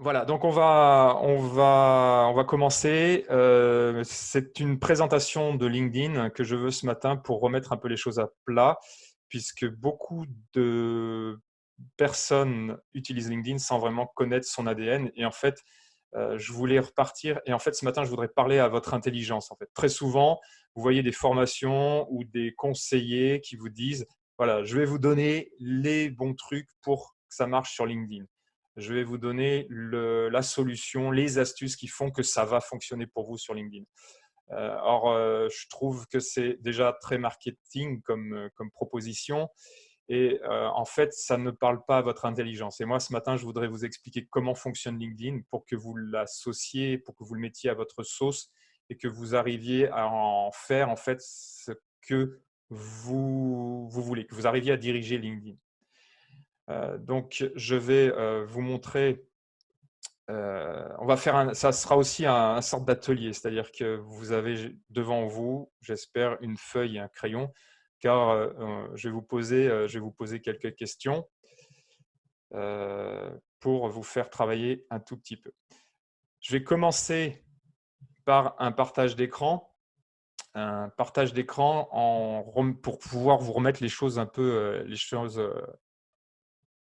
Voilà, donc on va commencer. C'est une présentation de LinkedIn que je veux ce matin pour remettre un peu les choses à plat, puisque beaucoup de personnes utilisent LinkedIn sans vraiment connaître son ADN. Et en fait, je voulais repartir. Et en fait, ce matin, je voudrais parler à votre intelligence. En fait, très souvent, vous voyez des formations ou des conseillers qui vous disent, voilà, je vais vous donner les bons trucs pour que ça marche sur LinkedIn. Je vais vous donner la solution, les astuces qui font que ça va fonctionner pour vous sur LinkedIn. Or, je trouve que c'est déjà très marketing comme proposition. Et en fait, ça ne parle pas à votre intelligence. Et moi, ce matin, je voudrais vous expliquer comment fonctionne LinkedIn pour que vous l'associez, pour que vous le mettiez à votre sauce et que vous arriviez à en faire en fait ce que vous voulez, que vous arriviez à diriger LinkedIn. Donc, je vais vous montrer. On va faire ça sera aussi un sorte d'atelier, c'est-à-dire que vous avez devant vous, j'espère, une feuille et un crayon, car je vais vous poser quelques questions pour vous faire travailler un tout petit peu. Je vais commencer par un partage d'écran. Pour pouvoir vous remettre les choses un peu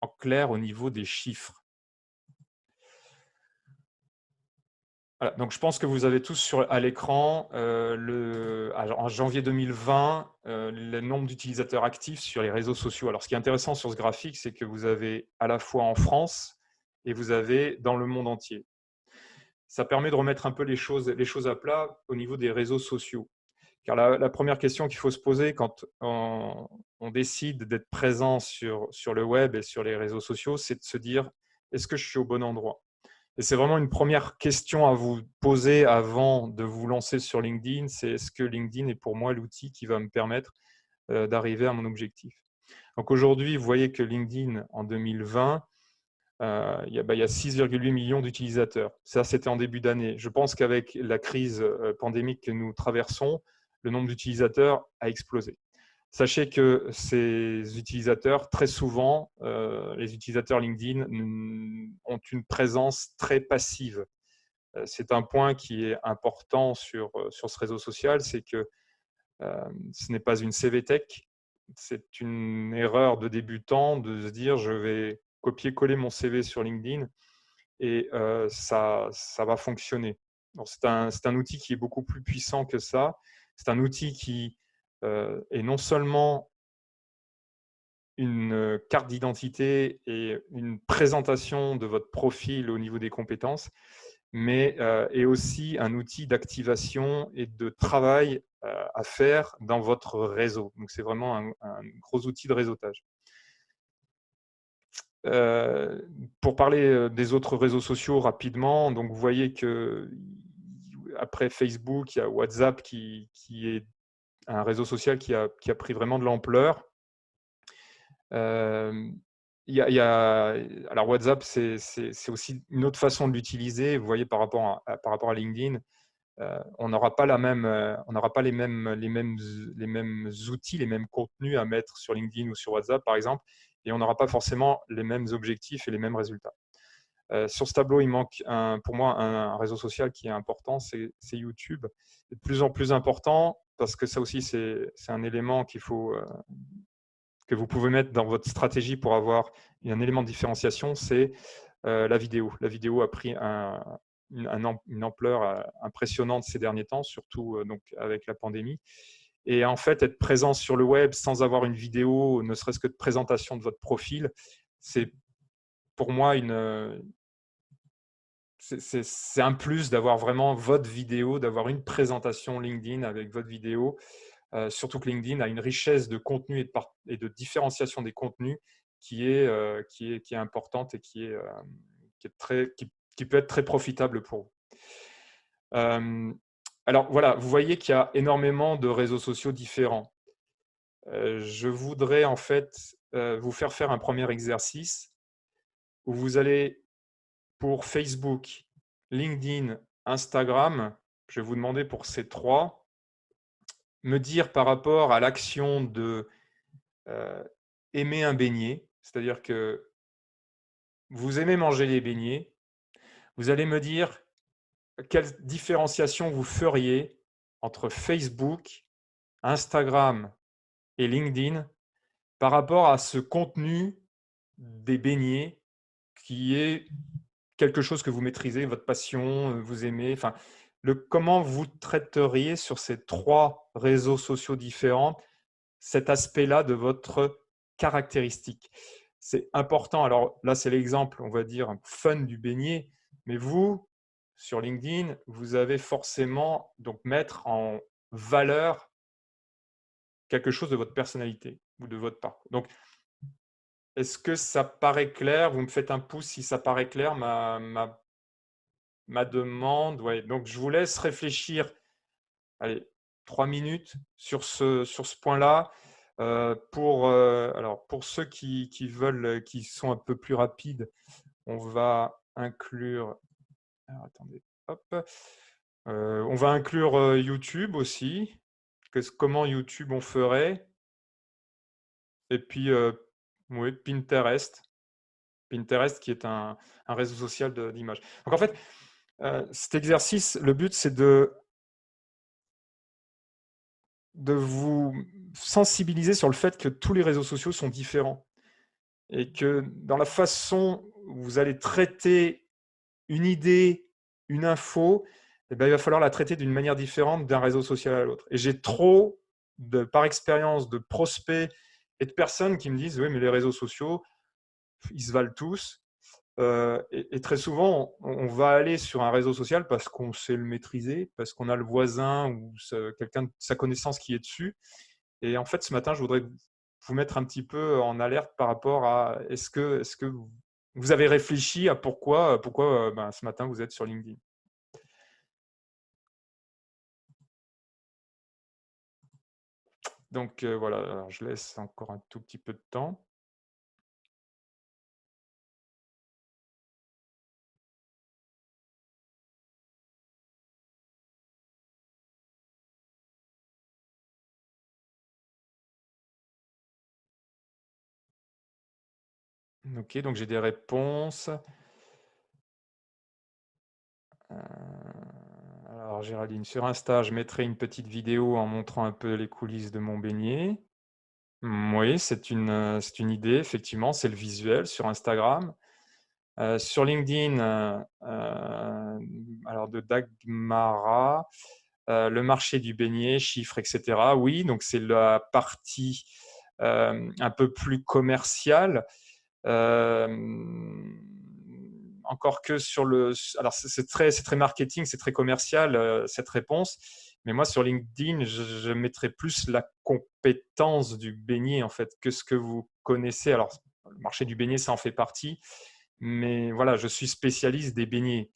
en clair au niveau des chiffres. Voilà, donc je pense que vous avez tous à l'écran, en janvier 2020, le nombre d'utilisateurs actifs sur les réseaux sociaux. Alors, ce qui est intéressant sur ce graphique, c'est que vous avez à la fois en France et vous avez dans le monde entier. Ça permet de remettre un peu les choses à plat au niveau des réseaux sociaux. Car la première question qu'il faut se poser quand on décide d'être présent sur le web et sur les réseaux sociaux, c'est de se dire, est-ce que je suis au bon endroit? Et c'est vraiment une première question à vous poser avant de vous lancer sur LinkedIn, c'est est-ce que LinkedIn est pour moi l'outil qui va me permettre d'arriver à mon objectif? Donc aujourd'hui, vous voyez que LinkedIn, en 2020, il y a 6,8 millions d'utilisateurs. Ça, c'était en début d'année. Je pense qu'avec la crise pandémique que nous traversons, le nombre d'utilisateurs a explosé. Sachez que ces utilisateurs, très souvent, les utilisateurs LinkedIn ont une présence très passive. C'est un point qui est important sur ce réseau social, c'est que ce n'est pas une CV Tech, c'est une erreur de débutant de se dire je vais copier-coller mon CV sur LinkedIn et ça va fonctionner. C'est un outil qui est beaucoup plus puissant que ça. C'est un outil qui est non seulement une carte d'identité et une présentation de votre profil au niveau des compétences, mais est aussi un outil d'activation et de travail à faire dans votre réseau. Donc, c'est vraiment un gros outil de réseautage. Pour parler des autres réseaux sociaux rapidement, donc vous voyez que après Facebook, il y a WhatsApp qui est un réseau social qui a pris vraiment de l'ampleur. Alors WhatsApp, c'est aussi une autre façon de l'utiliser. Vous voyez, par rapport à LinkedIn, on n'aura pas on n'aura pas les mêmes outils, les mêmes contenus à mettre sur LinkedIn ou sur WhatsApp, par exemple, et on n'aura pas forcément les mêmes objectifs et les mêmes résultats. Sur ce tableau, il manque pour moi un réseau social qui est important, c'est YouTube. C'est de plus en plus important parce que ça aussi, c'est un élément que vous pouvez mettre dans votre stratégie pour avoir un élément de différenciation, c'est la vidéo. La vidéo a pris une ampleur impressionnante ces derniers temps, surtout donc avec la pandémie. Et en fait, être présent sur le web sans avoir une vidéo, ne serait-ce que de présentation de votre profil, c'est pour moi c'est un plus d'avoir vraiment votre vidéo, d'avoir une présentation LinkedIn avec votre vidéo. Surtout que LinkedIn a une richesse de contenu et de différenciation des contenus qui est importante et qui peut être très profitable pour vous. Alors voilà, vous voyez qu'il y a énormément de réseaux sociaux différents. Je voudrais en fait vous faire un premier exercice où vous allez pour Facebook, LinkedIn, Instagram, je vais vous demander pour ces trois, me dire par rapport à l'action de aimer un beignet, c'est-à-dire que vous aimez manger les beignets, Vous allez me dire quelle différenciation vous feriez entre Facebook, Instagram et LinkedIn par rapport à ce contenu des beignets qui est quelque chose que vous maîtrisez, votre passion, vous aimez, enfin, comment vous traiteriez sur ces 3 réseaux sociaux différents cet aspect-là de votre caractéristique? C'est important. Alors là, c'est l'exemple, on va dire, fun du beignet, mais vous, sur LinkedIn, vous avez forcément donc mettre en valeur quelque chose de votre personnalité ou de votre parcours. Donc, est-ce que ça paraît clair? Vous me faites un pouce si ça paraît clair, ma demande. Ouais, donc je vous laisse réfléchir, allez, 3 minutes sur ce point-là. Alors pour ceux qui veulent, qui sont un peu plus rapides, on va inclure alors attendez, hop, on va inclure, YouTube aussi. Comment YouTube on ferait? Et puis, oui, Pinterest. Pinterest qui est un réseau social d'images. Donc en fait, cet exercice, le but, c'est de vous sensibiliser sur le fait que tous les réseaux sociaux sont différents et que dans la façon où vous allez traiter une idée, une info, eh ben, il va falloir la traiter d'une manière différente d'un réseau social à l'autre. Et j'ai trop, par expérience, de prospects et de personnes qui me disent « Oui, mais les réseaux sociaux, ils se valent tous. » Et très souvent, on va aller sur un réseau social parce qu'on sait le maîtriser, parce qu'on a le voisin ou quelqu'un de sa connaissance qui est dessus. Et en fait, ce matin, je voudrais vous mettre un petit peu en alerte par rapport à est-ce que vous avez réfléchi à pourquoi ben, ce matin vous êtes sur LinkedIn. Donc voilà, alors je laisse encore un tout petit peu de temps. Ok, donc j'ai des réponses. Alors Géraldine, sur Insta, je mettrai une petite vidéo en montrant un peu les coulisses de mon beignet. Oui, c'est une idée, effectivement, c'est le visuel sur Instagram. Sur LinkedIn, alors de Dagmara, le marché du beignet, chiffres, etc. Oui, donc c'est la partie un peu plus commerciale. Encore que sur le... Alors, c'est très marketing, c'est très commercial, cette réponse. Mais moi, sur LinkedIn, je mettrais plus la compétence du beignet, en fait, que ce que vous connaissez. Alors, le marché du beignet, ça en fait partie. Mais voilà, je suis spécialiste des beignets.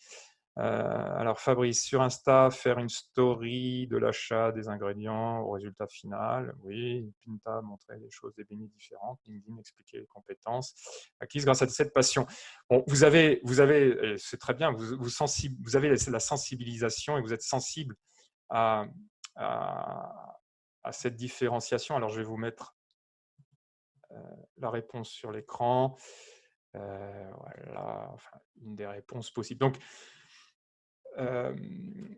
Alors Fabrice, sur Insta, faire une story de l'achat des ingrédients au résultat final. Oui, Pinta, montrer les choses des beignets différentes. LinkedIn, expliquer les compétences acquises grâce à cette passion. Bon, et c'est très bien, vous avez la sensibilisation et vous êtes sensible à, à, à cette différenciation. Alors je vais vous mettre la réponse sur l'écran. Voilà, enfin, une des réponses possibles. Donc,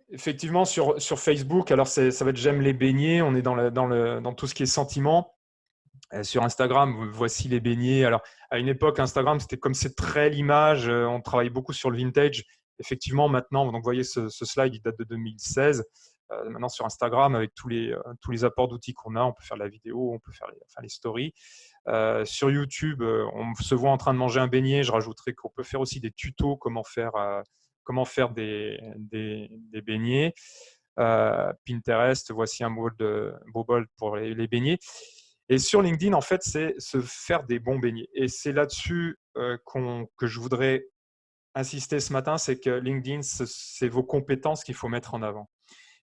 effectivement, sur Facebook, alors ça va être j'aime les beignets, on est dans tout ce qui est sentiment. Sur Instagram, voici les beignets. Alors, à une époque, Instagram, c'était comme c'est très l'image, on travaillait beaucoup sur le vintage. Effectivement, maintenant, donc, vous voyez ce slide, il date de 2016. Maintenant, sur Instagram, avec tous les apports d'outils qu'on a, on peut faire de la vidéo, on peut faire les stories. Sur YouTube, on se voit en train de manger un beignet. Je rajouterais qu'on peut faire aussi des tutos comment faire des beignets. Pinterest, voici un beau bol pour les beignets. Et sur LinkedIn, en fait, c'est se faire des bons beignets. Et c'est là-dessus que je voudrais insister ce matin, c'est que LinkedIn, c'est vos compétences qu'il faut mettre en avant.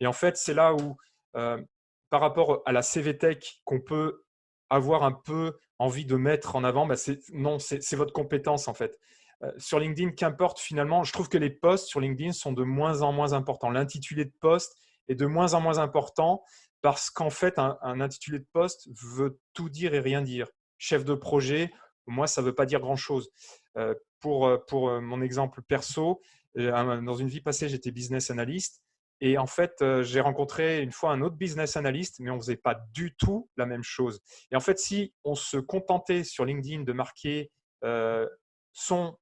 Et en fait, c'est là où, par rapport à la CV Tech qu'on peut avoir un peu envie de mettre en avant, bah non, c'est votre compétence en fait. Sur LinkedIn, qu'importe finalement, je trouve que les posts sur LinkedIn sont de moins en moins importants. L'intitulé de poste est de moins en moins important parce qu'en fait, un intitulé de poste veut tout dire et rien dire. Chef de projet, moi, ça ne veut pas dire grand-chose. Pour mon exemple perso, Dans une vie passée, j'étais business analyst. Et en fait, j'ai rencontré une fois un autre business analyst, mais on ne faisait pas du tout la même chose. Et en fait, si on se contentait sur LinkedIn de marquer son,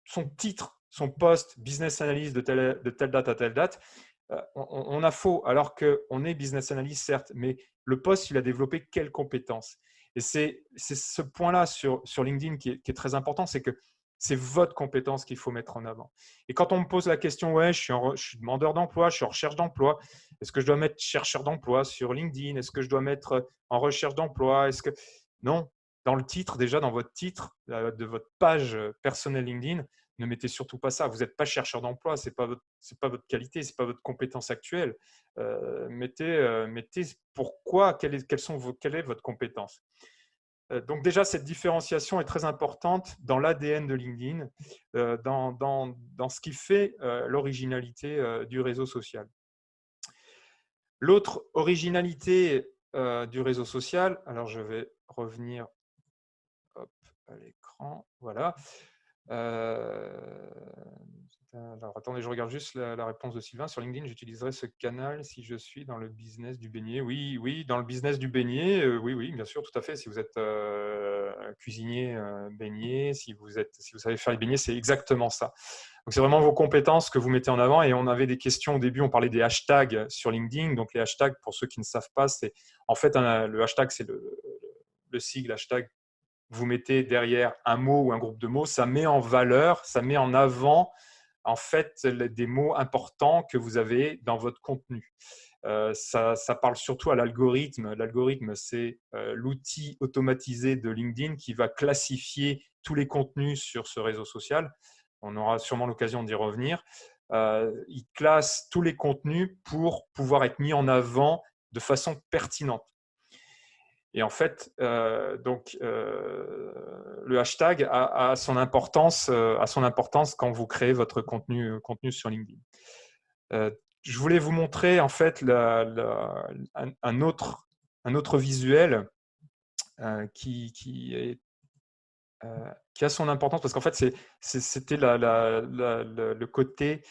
son titre, son poste business analyst de telle date à telle date, on a faux, alors qu'on est business analyst, certes, mais le poste, il a développé quelles compétences? Et c'est ce point-là sur LinkedIn qui est très important, c'est que c'est votre compétence qu'il faut mettre en avant. Et quand on me pose la question, ouais, je suis demandeur d'emploi, je suis en recherche d'emploi, est-ce que je dois mettre chercheur d'emploi sur LinkedIn? Est-ce que je dois mettre en recherche d'emploi? Non, dans le titre, déjà dans votre titre de votre page personnelle LinkedIn, ne mettez surtout pas ça. Vous n'êtes pas chercheur d'emploi, ce n'est pas votre qualité, ce n'est pas votre compétence actuelle. Mettez pourquoi, quelle est votre compétence. Donc déjà, cette différenciation est très importante dans l'ADN de LinkedIn, dans ce qui fait l'originalité du réseau social. L'autre originalité du réseau social, alors je vais revenir à l'écran, voilà. Alors, attendez, je regarde juste la réponse de Sylvain. Sur LinkedIn, j'utiliserai ce canal si je suis dans le business du beignet. Oui, oui, dans le business du beignet, oui, oui, bien sûr, tout à fait. Si vous êtes cuisinier beignet, si vous savez faire les beignets, c'est exactement ça. Donc, c'est vraiment vos compétences que vous mettez en avant. Et on avait des questions au début, on parlait des hashtags sur LinkedIn. Donc, les hashtags, pour ceux qui ne savent pas, c'est en fait le hashtag, c'est le sigle hashtag. Vous mettez derrière un mot ou un groupe de mots, ça met en valeur, ça met en avant en fait des mots importants que vous avez dans votre contenu. Ça parle surtout à l'algorithme. L'algorithme, c'est l'outil automatisé de LinkedIn qui va classifier tous les contenus sur ce réseau social. On aura sûrement l'occasion d'y revenir. Il classe tous les contenus pour pouvoir être mis en avant de façon pertinente. Et en fait, le hashtag a son importance quand vous créez votre contenu sur LinkedIn. Je voulais vous montrer en fait un autre visuel qui a son importance parce qu'en fait, c'était le côté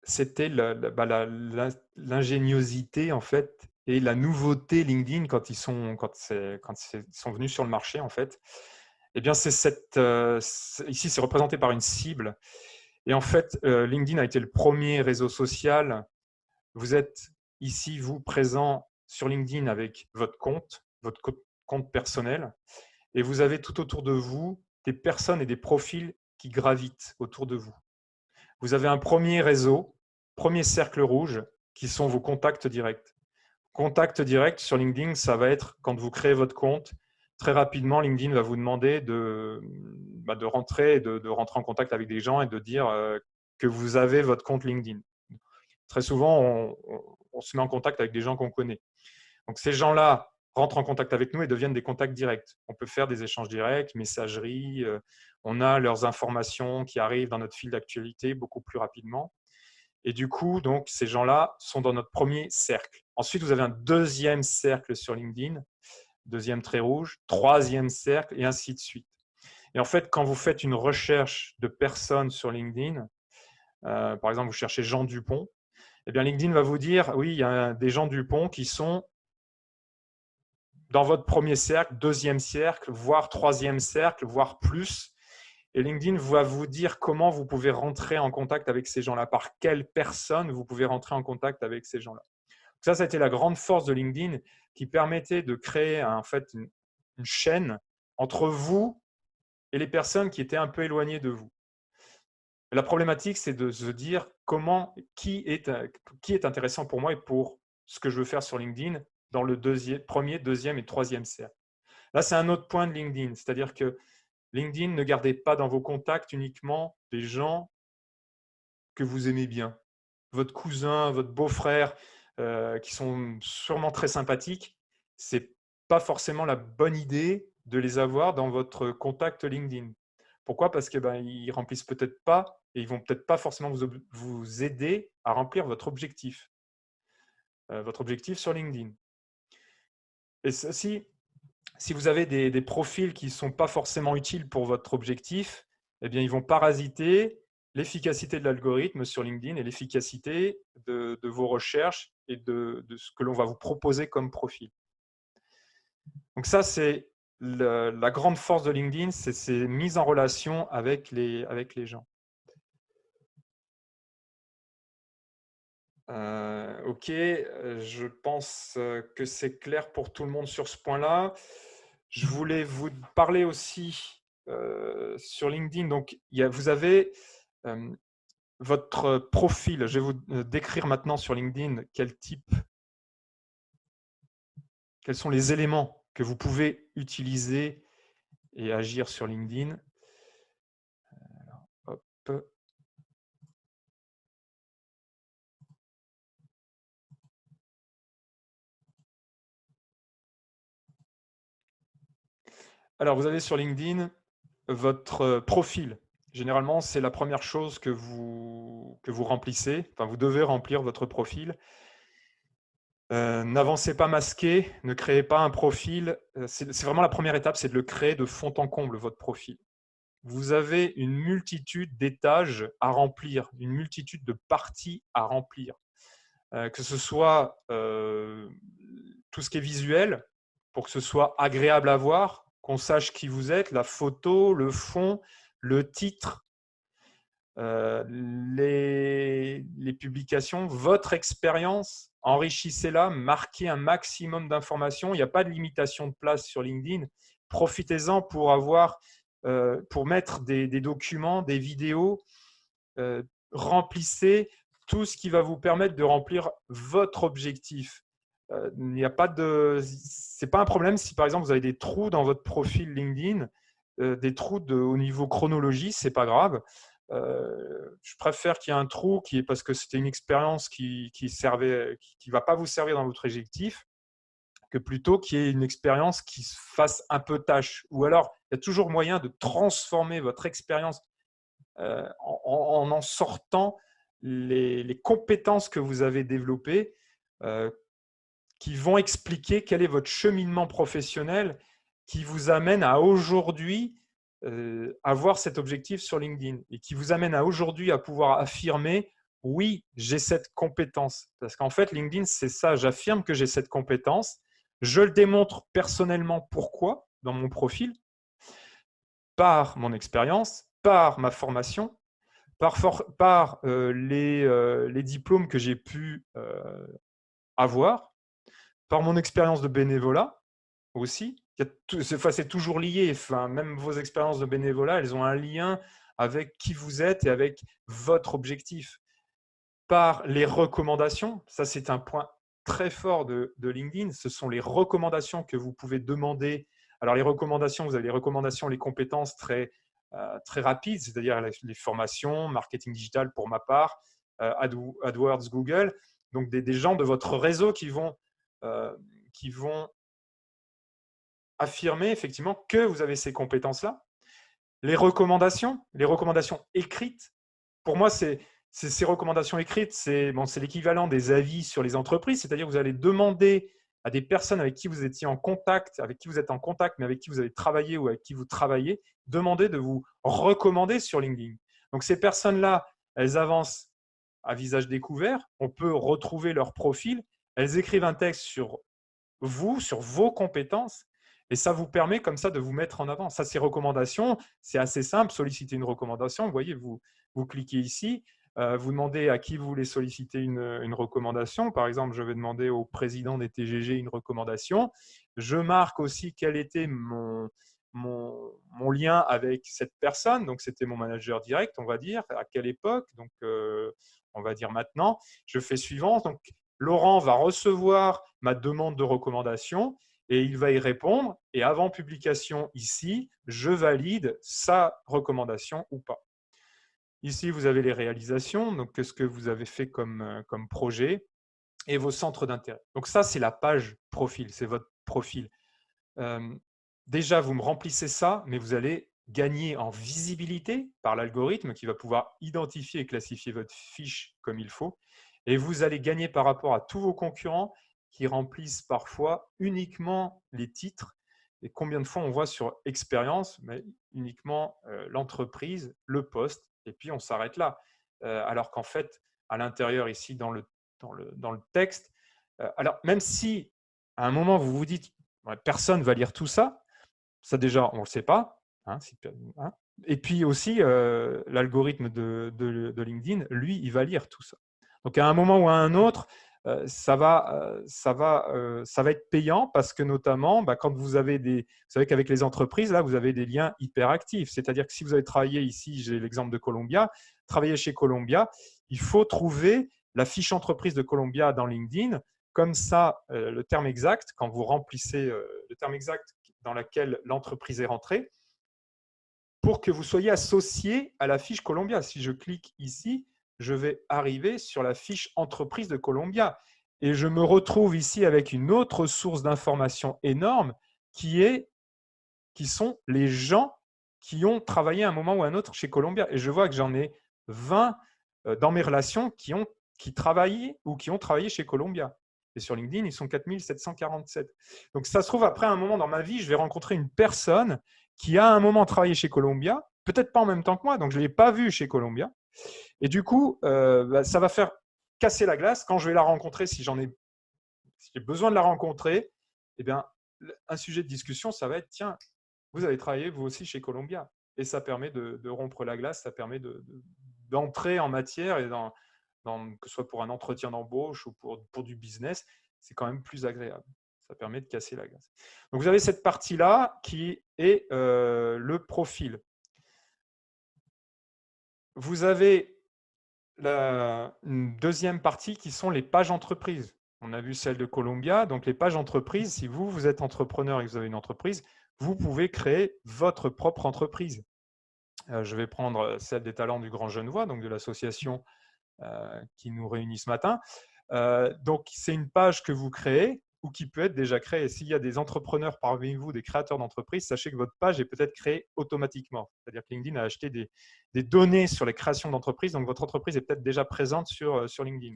c'était l'ingéniosité en fait et la nouveauté LinkedIn quand ils sont venus sur le marché en fait. Eh bien, ici c'est représenté par une cible et en fait LinkedIn a été le premier réseau social. Vous êtes ici vous présent sur LinkedIn avec votre compte personnel et vous avez tout autour de vous des personnes et des profils qui gravitent autour de vous. Vous avez un premier réseau, premier cercle rouge, qui sont vos contacts directs. Contacts directs sur LinkedIn, ça va être quand vous créez votre compte. Très rapidement, LinkedIn va vous demander de rentrer en contact avec des gens et de dire que vous avez votre compte LinkedIn. Très souvent, on se met en contact avec des gens qu'on connaît. Donc, ces gens-là rentrent en contact avec nous et deviennent des contacts directs. On peut faire des échanges directs, messagerie, on a leurs informations qui arrivent dans notre fil d'actualité beaucoup plus rapidement. Et du coup, donc, ces gens-là sont dans notre premier cercle. Ensuite, vous avez un deuxième cercle sur LinkedIn, deuxième trait rouge, troisième cercle, et ainsi de suite. Et en fait, quand vous faites une recherche de personnes sur LinkedIn, par exemple, vous cherchez Jean Dupont, eh bien, LinkedIn va vous dire, oui, il y a des Jean Dupont qui sont dans votre premier cercle, deuxième cercle, voire troisième cercle, voire plus. Et LinkedIn va vous dire comment vous pouvez rentrer en contact avec ces gens-là, par quelles personnes vous pouvez rentrer en contact avec ces gens-là. Ça a été la grande force de LinkedIn qui permettait de créer en fait une chaîne entre vous et les personnes qui étaient un peu éloignées de vous. La problématique, c'est de se dire qui est intéressant pour moi et pour ce que je veux faire sur LinkedIn dans le premier, deuxième et troisième cercle. Là, c'est un autre point de LinkedIn, c'est-à-dire que LinkedIn, ne gardez pas dans vos contacts uniquement des gens que vous aimez bien. Votre cousin, votre beau-frère, qui sont sûrement très sympathiques, ce n'est pas forcément la bonne idée de les avoir dans votre contact LinkedIn. Pourquoi? Parce qu'ils ne remplissent peut-être pas et ils ne vont peut-être pas forcément vous aider à remplir votre objectif sur LinkedIn. Et ceci, si vous avez des profils qui ne sont pas forcément utiles pour votre objectif, eh bien, ils vont parasiter l'efficacité de l'algorithme sur LinkedIn et l'efficacité de vos recherches et de ce que l'on va vous proposer comme profil. Donc ça, c'est la grande force de LinkedIn, c'est ces mises en relation avec les gens. Ok, je pense que c'est clair pour tout le monde sur ce point-là. Je voulais vous parler aussi sur LinkedIn. Donc, vous avez votre profil. Je vais vous décrire maintenant sur LinkedIn quels sont les éléments que vous pouvez utiliser et agir sur LinkedIn. Alors, hop. Alors, vous avez sur LinkedIn votre profil. Généralement, c'est la première chose que vous remplissez. Enfin, vous devez remplir votre profil. N'avancez pas masqué, ne créez pas un profil. C'est vraiment la première étape, c'est de le créer de fond en comble, votre profil. Vous avez une multitude d'étages à remplir, une multitude de parties à remplir. Que ce soit tout ce qui est visuel, pour que ce soit agréable à voir, qu'on sache qui vous êtes, la photo, le fond, le titre, les publications, votre expérience, enrichissez-la, marquez un maximum d'informations. Il n'y a pas de limitation de place sur LinkedIn. Profitez-en pour pour mettre des documents, des vidéos. Remplissez tout ce qui va vous permettre de remplir votre objectif. Il n'y a pas de, c'est pas un problème si par exemple vous avez des trous dans votre profil LinkedIn, des trous au niveau chronologie, c'est pas grave. Je préfère qu'il y ait un trou qui est parce que c'était une expérience qui va pas vous servir dans votre objectif, que plutôt qu'il y ait une expérience qui se fasse un peu tâche. Ou alors, il y a toujours moyen de transformer votre expérience en sortant les compétences que vous avez développées qui vont expliquer quel est votre cheminement professionnel qui vous amène à aujourd'hui avoir cet objectif sur LinkedIn et qui vous amène à aujourd'hui à pouvoir affirmer oui, j'ai cette compétence. Parce qu'en fait, LinkedIn, c'est ça, j'affirme que j'ai cette compétence. Je le démontre personnellement pourquoi dans mon profil, par mon expérience, par ma formation, par les diplômes que j'ai pu avoir, par mon expérience de bénévolat aussi. C'est toujours lié. Enfin, même vos expériences de bénévolat, elles ont un lien avec qui vous êtes et avec votre objectif. Par les recommandations, ça c'est un point très fort de LinkedIn, ce sont les recommandations que vous pouvez demander. Alors les recommandations, vous avez les recommandations, les compétences très rapides, c'est-à-dire les formations, marketing digital pour ma part, AdWords, Google, donc des gens de votre réseau qui vont affirmer effectivement que vous avez ces compétences-là. Les recommandations écrites, pour moi, c'est ces recommandations écrites, c'est l'équivalent des avis sur les entreprises, c'est-à-dire que vous allez demander à des personnes avec qui vous étiez en contact, avec qui vous êtes en contact, mais avec qui vous avez travaillé ou avec qui vous travaillez, demander de vous recommander sur LinkedIn. Donc ces personnes-là, elles avancent à visage découvert, on peut retrouver leur profil, elles écrivent un texte sur vous, sur vos compétences, et ça vous permet comme ça de vous mettre en avant. Ça, c'est recommandations, c'est assez simple, solliciter une recommandation. Vous voyez, vous cliquez ici, vous demandez à qui vous voulez solliciter une recommandation. Par exemple, je vais demander au président des TGG une recommandation. Je marque aussi quel était mon lien avec cette personne. Donc, c'était mon manager direct, on va dire. À quelle époque? Donc, on va dire maintenant. Je fais suivant. Donc, Laurent va recevoir ma demande de recommandation et il va y répondre. Et avant publication ici, je valide sa recommandation ou pas. Ici, vous avez les réalisations, donc ce que vous avez fait comme projet et vos centres d'intérêt. Donc ça, c'est la page profil, c'est votre profil. Déjà, vous me remplissez ça, mais vous allez gagner en visibilité par l'algorithme qui va pouvoir identifier et classifier votre fiche comme il faut. Et vous allez gagner par rapport à tous vos concurrents qui remplissent parfois uniquement les titres, Et combien de fois on voit sur expérience, mais uniquement l'entreprise, le poste, et puis on s'arrête là. Alors qu'en fait, à l'intérieur, ici, dans le texte, alors même si à un moment, vous vous dites, ouais, personne ne va lire tout ça, ça déjà, on ne le sait pas. Hein, hein. Et puis aussi, l'algorithme de LinkedIn, lui, il va lire tout ça. Donc, à un moment ou à un autre, ça va être payant parce que notamment, quand vous avez vous savez qu'avec les entreprises, là, vous avez des liens hyper actifs. C'est-à-dire que si vous avez travaillé ici, j'ai l'exemple de Columbia, travailler chez Columbia, il faut trouver la fiche entreprise de Columbia dans LinkedIn. Comme ça, le terme exact, quand vous remplissez le terme exact dans lequel l'entreprise est rentrée, pour que vous soyez associé à la fiche Columbia. Si je clique ici, je vais arriver sur la fiche entreprise de Columbia. Et je me retrouve ici avec une autre source d'information énorme qui sont les gens qui ont travaillé à un moment ou à un autre chez Columbia. Et je vois que j'en ai 20 dans mes relations qui travaillent ou qui ont travaillé chez Columbia. Et sur LinkedIn, ils sont 4747. Donc, ça se trouve, après un moment dans ma vie, je vais rencontrer une personne qui a à un moment travaillé chez Columbia, peut-être pas en même temps que moi, donc je ne l'ai pas vu chez Columbia. Et du coup, ça va faire casser la glace. Quand je vais la rencontrer, si j'ai besoin de la rencontrer, eh bien, un sujet de discussion, ça va être, tiens, vous avez travaillé vous aussi chez Columbia. Et ça permet de rompre la glace, ça permet d'entrer en matière, et que ce soit pour un entretien d'embauche ou pour du business, c'est quand même plus agréable. Ça permet de casser la glace. Donc, vous avez cette partie-là qui est le profil. Vous avez une deuxième partie qui sont les pages entreprises. On a vu celle de Columbia. Donc, les pages entreprises, si vous êtes entrepreneur et que vous avez une entreprise, vous pouvez créer votre propre entreprise. Je vais prendre celle des talents du Grand Genevois, donc de l'association qui nous réunit ce matin. Donc, c'est une page que vous créez ou qui peut être déjà créée. S'il y a des entrepreneurs parmi vous, des créateurs d'entreprises, sachez que votre page est peut-être créée automatiquement. C'est-à-dire que LinkedIn a acheté des données sur les créations d'entreprises, donc votre entreprise est peut-être déjà présente sur LinkedIn.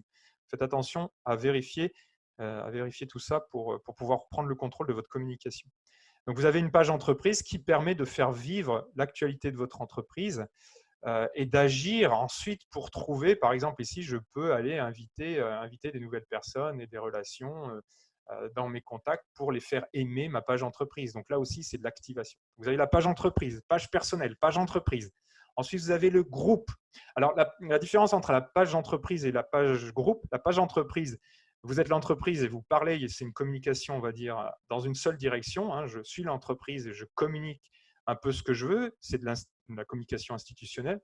Faites attention à vérifier tout ça pour pouvoir prendre le contrôle de votre communication. Donc, vous avez une page entreprise qui permet de faire vivre l'actualité de votre entreprise et d'agir ensuite pour trouver, par exemple ici, je peux aller inviter des nouvelles personnes et des relations dans mes contacts pour les faire aimer ma page entreprise. Donc là aussi, c'est de l'activation. Vous avez la page entreprise, page personnelle, page entreprise. Ensuite, vous avez le groupe. Alors, la différence entre la page entreprise et la page groupe, la page entreprise, vous êtes l'entreprise et vous parlez, c'est une communication, on va dire, dans une seule direction. Hein, je suis l'entreprise et je communique un peu ce que je veux, c'est de la communication institutionnelle.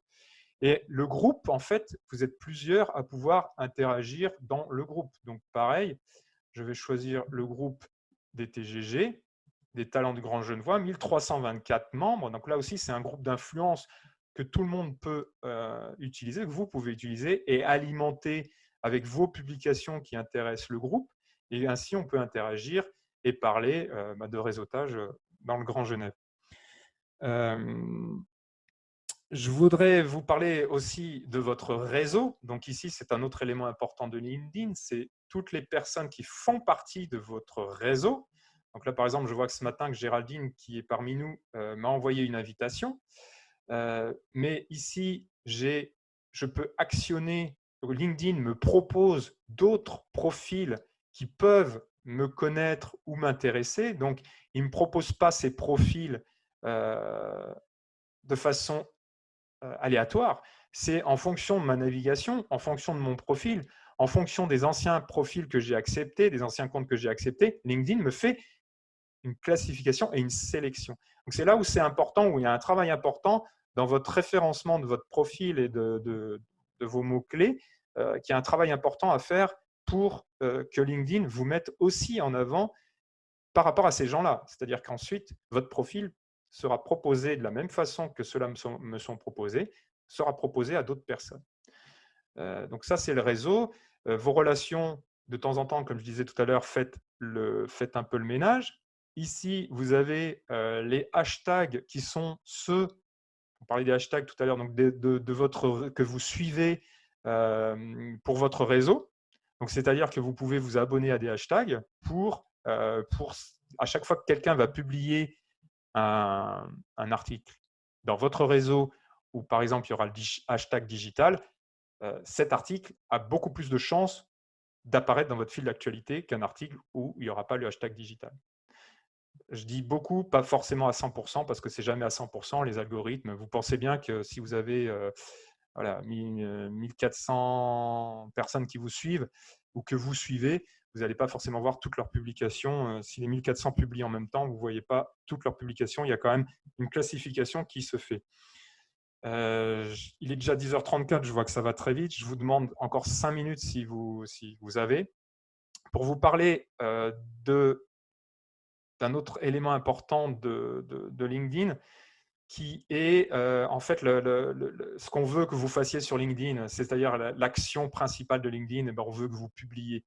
Et le groupe, en fait, vous êtes plusieurs à pouvoir interagir dans le groupe. Donc, pareil, je vais choisir le groupe des TGG, des talents du Grand Genevois, 1324 membres. Donc là aussi, c'est un groupe d'influence que tout le monde peut utiliser, que vous pouvez utiliser et alimenter avec vos publications qui intéressent le groupe. Et ainsi, on peut interagir et parler de réseautage dans le Grand Genève. Je voudrais vous parler aussi de votre réseau. Donc ici, c'est un autre élément important de LinkedIn, c'est toutes les personnes qui font partie de votre réseau. Donc là, par exemple, je vois que ce matin, que Géraldine, qui est parmi nous, m'a envoyé une invitation. Mais ici, je peux actionner, LinkedIn me propose d'autres profils qui peuvent me connaître ou m'intéresser. Donc, il ne me propose pas ces profils de façon aléatoire. C'est en fonction de ma navigation, en fonction de mon profil, en fonction des anciens profils que j'ai acceptés, des anciens comptes que j'ai acceptés. LinkedIn me fait une classification et une sélection. Donc, c'est là où c'est important, où il y a un travail important dans votre référencement de votre profil et de vos mots-clés, qui a un travail important à faire pour que LinkedIn vous mette aussi en avant par rapport à ces gens-là. C'est-à-dire qu'ensuite, votre profil sera proposé de la même façon que ceux-là me sont proposés, sera proposé à d'autres personnes. Donc ça, c'est le réseau. Vos relations, de temps en temps, comme je disais tout à l'heure, faites un peu le ménage. Ici, vous avez les hashtags qui sont ceux, on parlait des hashtags tout à l'heure, donc que vous suivez pour votre réseau. Donc, c'est-à-dire que vous pouvez vous abonner à des hashtags pour à chaque fois que quelqu'un va publier un article dans votre réseau où, par exemple, il y aura le hashtag digital, cet article a beaucoup plus de chances d'apparaître dans votre fil d'actualité qu'un article où il n'y aura pas le hashtag digital. Je dis beaucoup, pas forcément à 100%, parce que c'est jamais à 100%, les algorithmes. Vous pensez bien que si vous avez voilà, 1400 personnes qui vous suivent ou que vous suivez, vous n'allez pas forcément voir toutes leurs publications. Si les 1400 publient en même temps, vous ne voyez pas toutes leurs publications. Il y a quand même une classification qui se fait. Il est déjà 10h34, je vois que ça va très vite. Je vous demande encore 5 minutes si vous avez. Pour vous parler d'un autre élément important de LinkedIn, qui est en fait ce qu'on veut que vous fassiez sur LinkedIn, c'est-à-dire l'action principale de LinkedIn. Eh bien, on veut que vous publiez.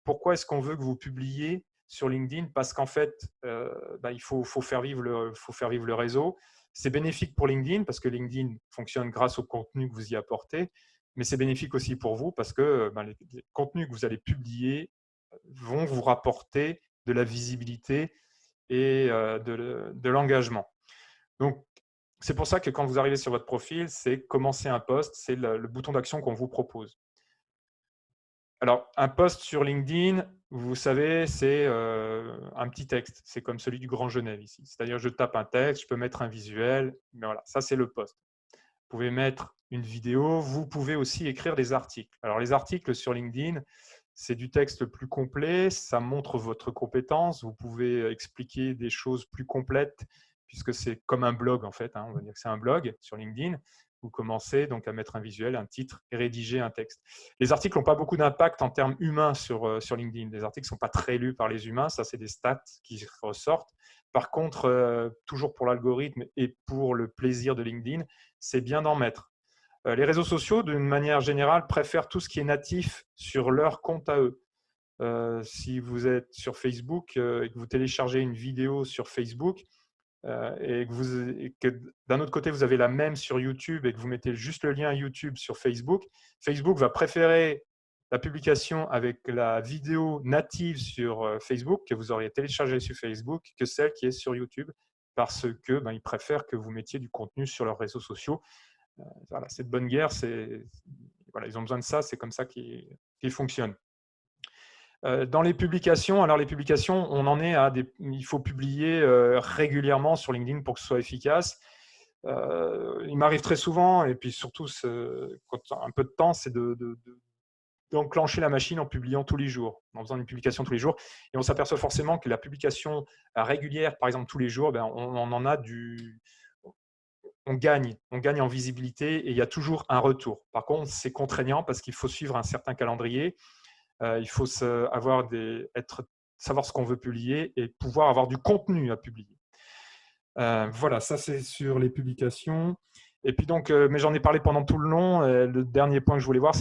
Pourquoi est-ce qu'on veut que vous publiez sur LinkedIn? Parce qu'en fait, il faut faire vivre le réseau. C'est bénéfique pour LinkedIn parce que LinkedIn fonctionne grâce au contenu que vous y apportez, mais c'est bénéfique aussi pour vous parce que les contenus que vous allez publier vont vous rapporter de la visibilité et de l'engagement. Donc, c'est pour ça que quand vous arrivez sur votre profil, c'est commencer un post, c'est le bouton d'action qu'on vous propose. Alors, un post sur LinkedIn, vous savez, c'est un petit texte. C'est comme celui du Grand Genève ici. C'est-à-dire, je tape un texte, je peux mettre un visuel, mais voilà, ça c'est le post. Vous pouvez mettre une vidéo, vous pouvez aussi écrire des articles. Alors, les articles sur LinkedIn, c'est du texte plus complet, ça montre votre compétence, vous pouvez expliquer des choses plus complètes, puisque c'est comme un blog en fait, on va dire que c'est un blog sur LinkedIn. Vous commencez donc à mettre un visuel, un titre et rédiger un texte. Les articles n'ont pas beaucoup d'impact en termes humains sur LinkedIn. Les articles ne sont pas très lus par les humains, ça c'est des stats qui ressortent. Par contre, toujours pour l'algorithme et pour le plaisir de LinkedIn, c'est bien d'en mettre. Les réseaux sociaux, d'une manière générale, préfèrent tout ce qui est natif sur leur compte à eux. Si vous êtes sur Facebook et que vous téléchargez une vidéo sur Facebook et que d'un autre côté, vous avez la même sur YouTube et que vous mettez juste le lien YouTube sur Facebook, Facebook va préférer la publication avec la vidéo native sur Facebook que vous auriez téléchargée sur Facebook que celle qui est sur YouTube parce que il préfèrent que vous mettiez du contenu sur leurs réseaux sociaux. Voilà, c'est de bonne guerre, voilà, ils ont besoin de ça, c'est comme ça qu'ils fonctionnent. Dans les publications, alors les publications, on en est à il faut publier régulièrement sur LinkedIn pour que ce soit efficace. Il m'arrive très souvent, et puis surtout quand un peu de temps, c'est d'enclencher la machine en publiant tous les jours, en faisant une publication tous les jours. Et on s'aperçoit forcément que la publication régulière, par exemple tous les jours, on en a on gagne en visibilité et il y a toujours un retour. Par contre, c'est contraignant parce qu'il faut suivre un certain calendrier. Il faut savoir ce qu'on veut publier et pouvoir avoir du contenu à publier. Voilà, ça c'est sur les publications. Et puis donc, mais j'en ai parlé pendant tout le long. Le dernier point que je voulais voir,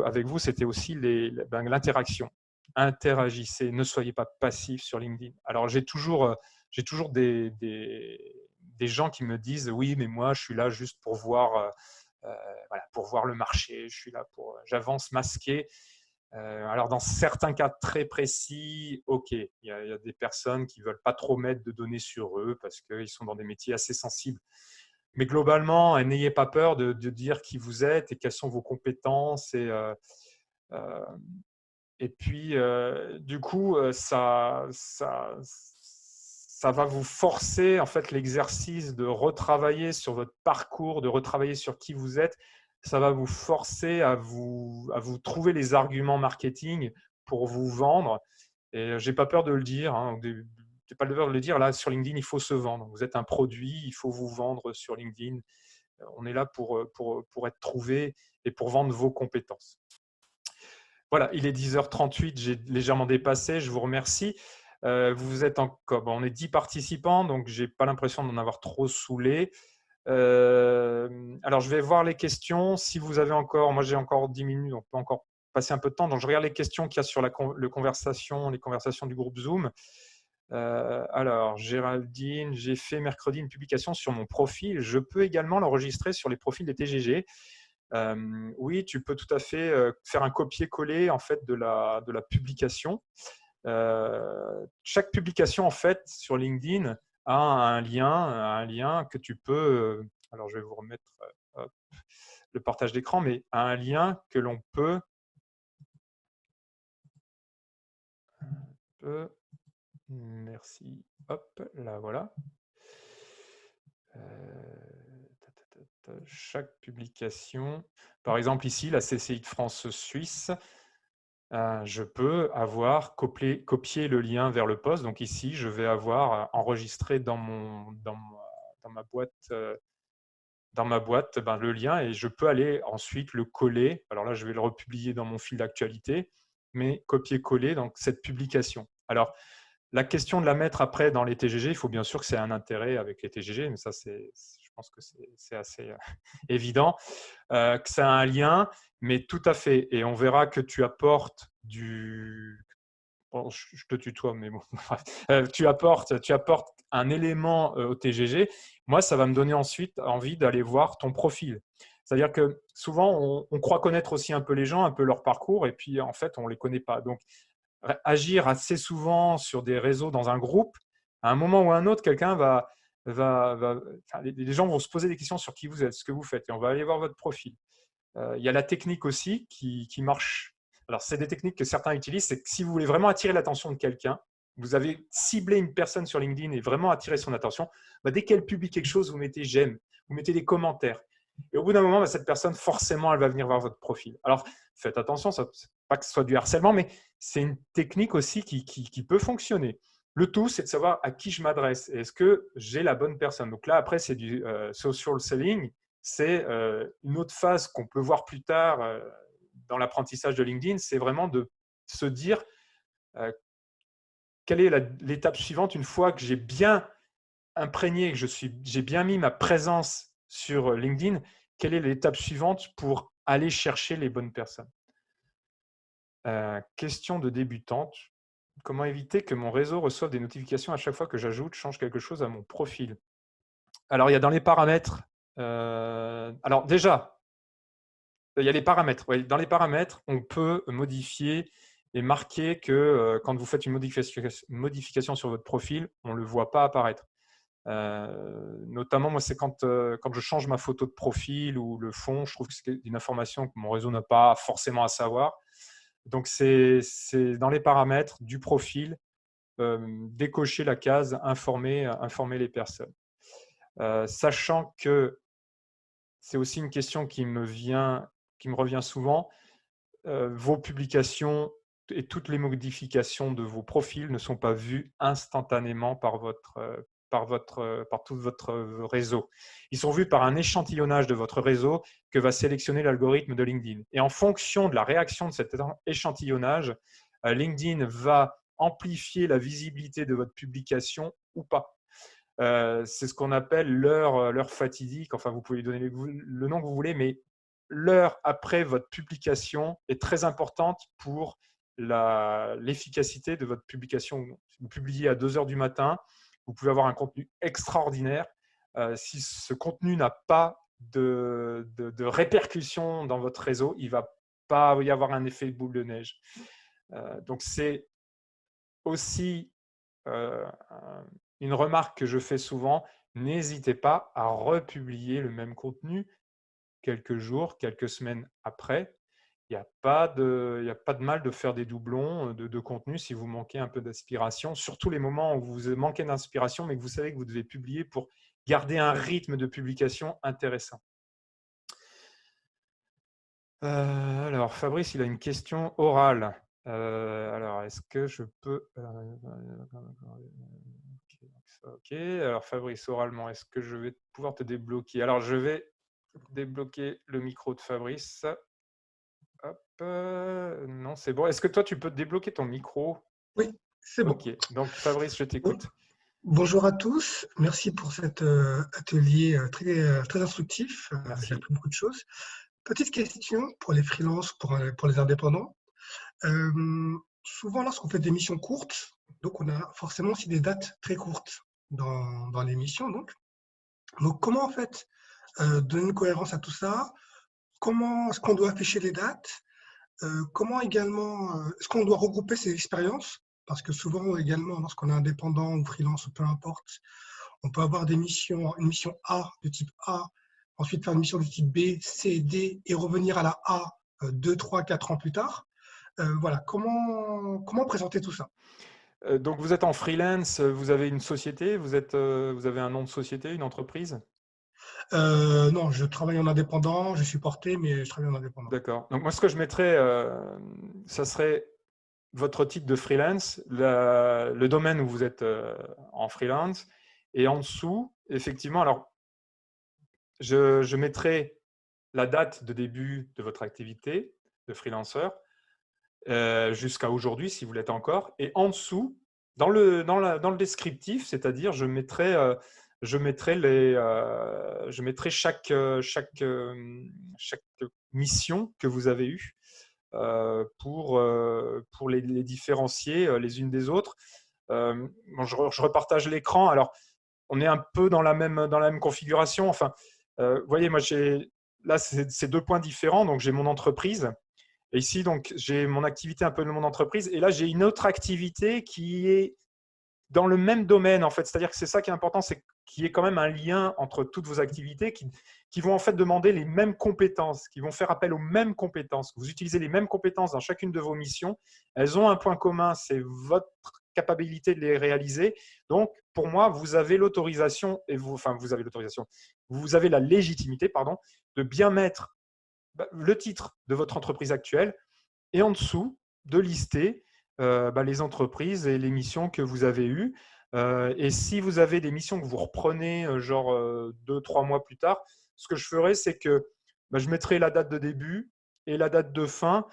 avec vous, c'était aussi l'interaction. Interagissez, ne soyez pas passif sur LinkedIn. Alors j'ai toujours des gens qui me disent oui, mais moi je suis là juste pour voir, voilà, pour voir le marché. Je suis là j'avance masqué. Alors, dans certains cas très précis, OK, il y a des personnes qui ne veulent pas trop mettre de données sur eux parce qu'ils sont dans des métiers assez sensibles. Mais globalement, n'ayez pas peur de dire qui vous êtes et quelles sont vos compétences. Et puis, du coup, ça va vous forcer, en fait, l'exercice de retravailler sur votre parcours, de retravailler sur qui vous êtes. Ça va vous forcer à vous trouver les arguments marketing pour vous vendre. Et je n'ai pas peur de le dire. J'ai pas peur de le dire. Là, sur LinkedIn, il faut se vendre. Vous êtes un produit, il faut vous vendre sur LinkedIn. On est là pour être trouvé et pour vendre vos compétences. Voilà, il est 10h38, j'ai légèrement dépassé, je vous remercie. Vous êtes on est 10 participants, donc je n'ai pas l'impression d'en avoir trop saoulé. Alors, je vais voir les questions. Si vous avez moi j'ai encore 10 minutes, on peut encore passer un peu de temps. Donc, je regarde les questions qu'il y a sur les conversations du groupe Zoom. Alors, Géraldine, j'ai fait mercredi une publication sur mon profil. Je peux également l'enregistrer sur les profils des TGG. Oui, tu peux tout à fait faire un copier-coller en fait de la publication. chaque publication, en fait, sur LinkedIn a un lien que tu peux… alors, je vais vous remettre hop, le partage d'écran, mais a un lien que l'on peut… Merci. Hop, là, voilà. Chaque publication, par exemple ici, la CCI de France-Suisse, je peux avoir copié le lien vers le post. Donc ici, je vais avoir enregistré dans ma boîte, le lien et je peux aller ensuite le coller. Alors là, je vais le republier dans mon fil d'actualité, mais copier-coller dans cette publication. Alors, la question de la mettre après dans les TGG, il faut bien sûr que c'est un intérêt avec les TGG, mais ça, je pense que c'est assez évident, que ça a un lien, mais tout à fait. Et on verra que tu apportes du… Bon, je te tutoie, mais bon, tu apportes un élément au TGG. Moi, ça va me donner ensuite envie d'aller voir ton profil. C'est-à-dire que souvent, on croit connaître aussi un peu les gens, un peu leur parcours, et puis en fait, on ne les connaît pas. Donc, agir assez souvent sur des réseaux dans un groupe, à un moment ou à un autre, quelqu'un les gens vont se poser des questions sur qui vous êtes, ce que vous faites, et on va aller voir votre profil. Il y a la technique aussi qui marche. Alors, c'est des techniques que certains utilisent, c'est que si vous voulez vraiment attirer l'attention de quelqu'un, vous avez ciblé une personne sur LinkedIn et vraiment attirer son attention, dès qu'elle publie quelque chose, vous mettez j'aime, vous mettez des commentaires. Et au bout d'un moment, cette personne, forcément, elle va venir voir votre profil. Alors, faites attention, pas que ce soit du harcèlement, mais c'est une technique aussi qui peut fonctionner. Le tout, c'est de savoir à qui je m'adresse. Est-ce que j'ai la bonne personne? Donc là, après, c'est du social selling. C'est une autre phase qu'on peut voir plus tard dans l'apprentissage de LinkedIn. C'est vraiment de se dire quelle est l'étape suivante une fois que j'ai bien imprégné, que j'ai bien mis ma présence sur LinkedIn, quelle est l'étape suivante pour aller chercher les bonnes personnes? Question de débutante. Comment éviter que mon réseau reçoive des notifications à chaque fois que change quelque chose à mon profil? Alors, il y a dans les paramètres. Alors déjà, il y a les paramètres. Ouais, dans les paramètres, on peut modifier et marquer que quand vous faites une modification sur votre profil, on ne le voit pas apparaître. Notamment, moi, c'est quand je change ma photo de profil ou le fond, je trouve que c'est une information que mon réseau n'a pas forcément à savoir. Donc, c'est dans les paramètres du profil, décocher la case informer les personnes. Sachant que c'est aussi une question qui me revient souvent, vos publications et toutes les modifications de vos profils ne sont pas vues instantanément par tout votre réseau. Ils sont vus par un échantillonnage de votre réseau que va sélectionner l'algorithme de LinkedIn. Et en fonction de la réaction de cet échantillonnage, LinkedIn va amplifier la visibilité de votre publication ou pas. C'est ce qu'on appelle l'heure fatidique. Enfin, vous pouvez lui donner le nom que vous voulez, mais l'heure après votre publication est très importante pour l'efficacité de votre publication. Si vous publiez à 2 heures du matin, vous pouvez avoir un contenu extraordinaire. Si ce contenu n'a pas de répercussion dans votre réseau, il ne va pas y avoir un effet boule de neige. Donc, c'est aussi une remarque que je fais souvent, n'hésitez pas à republier le même contenu quelques jours, quelques semaines après. Il n'y a pas de mal de faire des doublons de contenu si vous manquez un peu d'inspiration, surtout les moments où vous manquez d'inspiration, mais que vous savez que vous devez publier pour garder un rythme de publication intéressant. Alors, Fabrice, il a une question orale. Alors, est-ce que je peux… Ok, alors Fabrice, oralement, est-ce que je vais pouvoir te débloquer? Alors, je vais débloquer le micro de Fabrice. Hop, non, c'est bon. Est-ce que toi, tu peux débloquer ton micro? Oui, c'est bon. Ok, donc Fabrice, je t'écoute. Bonjour à tous, merci pour cet atelier très instructif. Merci. J'ai appris beaucoup de choses. Petite question pour les freelances, pour les indépendants. Souvent, lorsqu'on fait des missions courtes, donc on a forcément aussi des dates très courtes dans les missions. Donc comment en fait donner une cohérence à tout ça? Comment est-ce qu'on doit afficher les dates? Comment également est-ce qu'on doit regrouper ces expériences Parce que souvent également, lorsqu'on est indépendant ou freelance ou peu importe, on peut avoir des missions, une mission A de type A, ensuite faire une mission de type B, C, D et revenir à la A 2, 3, 4 ans plus tard. Voilà, comment présenter tout ça? Donc, vous êtes en freelance, vous avez une société, vous avez un nom de société, une entreprise? Non, je travaille en indépendant, je suis porté, mais je travaille en indépendant. D'accord. Donc, moi, ce que je mettrais, ça serait votre titre de freelance, le domaine où vous êtes en freelance, et en dessous, effectivement, alors, je mettrai la date de début de votre activité de freelanceur jusqu'à aujourd'hui, si vous l'êtes encore. Et en dessous, dans le descriptif, c'est-à-dire je mettrai chaque mission que vous avez eue pour les différencier les unes des autres. Bon, je repartage l'écran. Alors, on est un peu dans la même configuration. Enfin, vous voyez, moi, là, c'est deux points différents. Donc, j'ai mon entreprise. Et ici, donc, j'ai mon activité un peu de mon entreprise. Et là, j'ai une autre activité qui est dans le même domaine, en fait. C'est-à-dire que c'est ça qui est important, c'est qu'il y ait quand même un lien entre toutes vos activités qui vont en fait demander les mêmes compétences, qui vont faire appel aux mêmes compétences. Vous utilisez les mêmes compétences dans chacune de vos missions. Elles ont un point commun, c'est votre capacité de les réaliser. Donc, pour moi, vous avez l'autorisation, vous avez la légitimité, pardon, de bien mettre le titre de votre entreprise actuelle et en dessous de lister les entreprises et les missions que vous avez eues. Et si vous avez des missions que vous reprenez genre 2-3 mois plus tard, ce que je ferai, c'est que je mettrai la date de début et la date de fin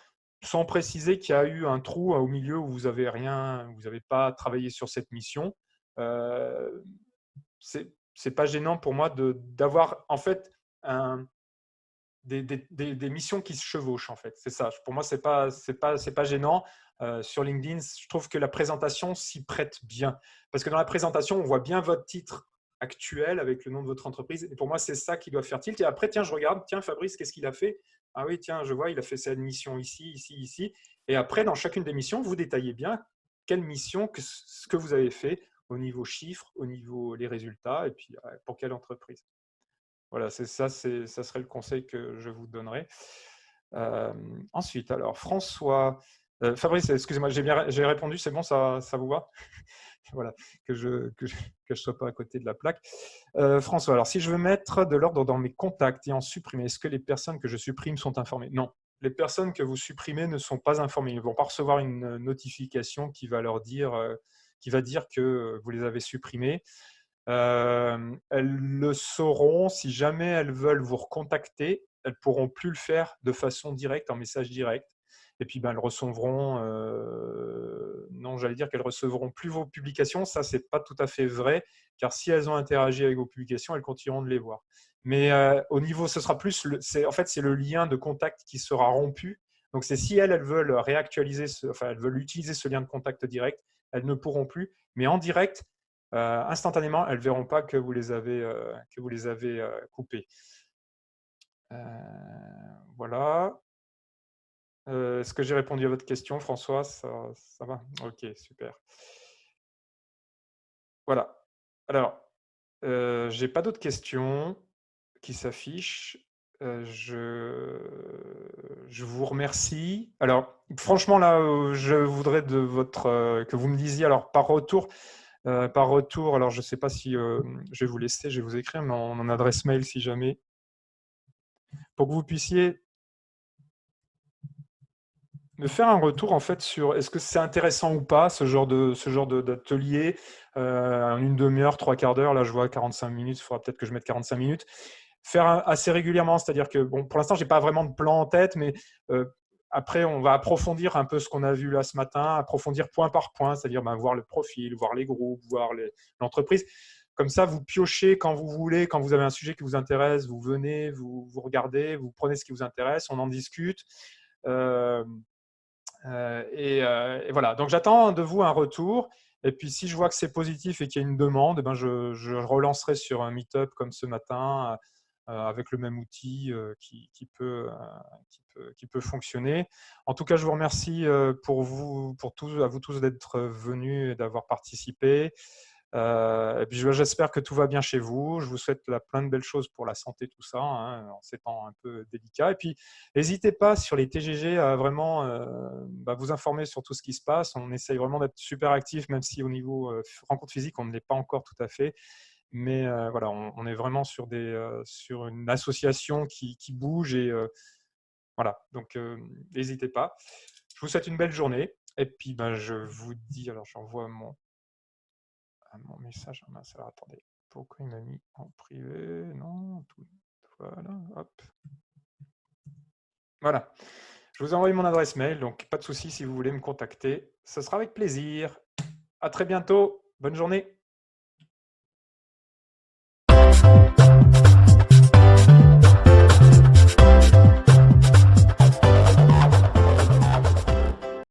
sans préciser qu'il y a eu un trou au milieu où vous n'avez pas travaillé sur cette mission. C'est pas gênant pour moi d'avoir en fait des missions qui se chevauchent en fait. C'est ça. Pour moi, c'est pas gênant. Sur LinkedIn, je trouve que la présentation s'y prête bien. Parce que dans la présentation, on voit bien votre titre actuel avec le nom de votre entreprise. Et pour moi, c'est ça qui doit faire tilt. Et après, tiens, je regarde, tiens, Fabrice, qu'est-ce qu'il a fait? Ah oui, tiens, je vois, il a fait cette mission ici, ici, ici. Et après, dans chacune des missions, vous détaillez bien quelle mission, ce que vous avez fait au niveau chiffres, au niveau les résultats, et puis pour quelle entreprise. Voilà, ça serait le conseil que je vous donnerai. Ensuite, alors, François, Fabrice, excusez-moi, j'ai répondu, c'est bon, ça vous va? Voilà, que je sois pas à côté de la plaque. François, alors si je veux mettre de l'ordre dans mes contacts et en supprimer, est-ce que les personnes que je supprime sont informées? Non, les personnes que vous supprimez ne sont pas informées. Ils ne vont pas recevoir une notification qui va dire que vous les avez supprimées. Elles le sauront si jamais elles veulent vous recontacter. Elles ne pourront plus le faire de façon directe, en message direct. Et puis, elles recevront… non, j'allais dire qu'elles recevront plus vos publications. Ça, ce n'est pas tout à fait vrai, car si elles ont interagi avec vos publications, elles continueront de les voir. Mais au niveau, ce sera plus… En fait, c'est le lien de contact qui sera rompu. Donc, c'est si elles veulent réactualiser, elles veulent utiliser ce lien de contact direct, elles ne pourront plus. Mais en direct, instantanément, elles ne verront pas que vous les avez coupées. Voilà. Est-ce que j'ai répondu à votre question, François? Ça va? Ok, super. Voilà. Alors, je n'ai pas d'autres questions qui s'affichent. Je vous remercie. Alors, franchement, là, je voudrais que vous me disiez, alors par retour, alors je ne sais pas si je vais vous laisser, je vais vous écrire mon adresse mail si jamais, pour que vous puissiez me faire un retour en fait sur est-ce que c'est intéressant ou pas ce genre d'atelier en une demi-heure, trois quarts d'heure. Là, je vois 45 minutes, il faudra peut-être que je mette 45 minutes. Faire assez régulièrement, c'est-à-dire que bon, pour l'instant, j'ai pas vraiment de plan en tête, mais après, on va approfondir un peu ce qu'on a vu là ce matin, approfondir point par point, c'est-à-dire voir le profil, voir les groupes, voir l'entreprise. Comme ça, vous piochez quand vous voulez, quand vous avez un sujet qui vous intéresse, vous venez, vous regardez, vous prenez ce qui vous intéresse, on en discute. Et voilà, donc j'attends de vous un retour. Et puis si je vois que c'est positif et qu'il y a une demande, je relancerai sur un meet-up comme ce matin avec le même outil qui peut fonctionner. En tout cas, je vous remercie à vous tous d'être venus et d'avoir participé. Et puis j'espère que tout va bien chez vous. Je vous souhaite plein de belles choses pour la santé, tout ça, hein, en ces temps un peu délicats. Et puis, n'hésitez pas sur les TGG à vraiment vous informer sur tout ce qui se passe. On essaye vraiment d'être super actif, même si au niveau rencontre physique, on ne l'est pas encore tout à fait. Mais voilà, on est vraiment sur une association qui bouge et voilà. Donc, n'hésitez pas. Je vous souhaite une belle journée. Et puis, je vous dis, alors j'envoie mon message. Ah mince, alors attendez. Pourquoi il m'a mis en privé? Non, tout. Voilà, hop. Voilà. Je vous ai envoyé mon adresse mail, donc pas de souci si vous voulez me contacter. Ce sera avec plaisir. À très bientôt. Bonne journée.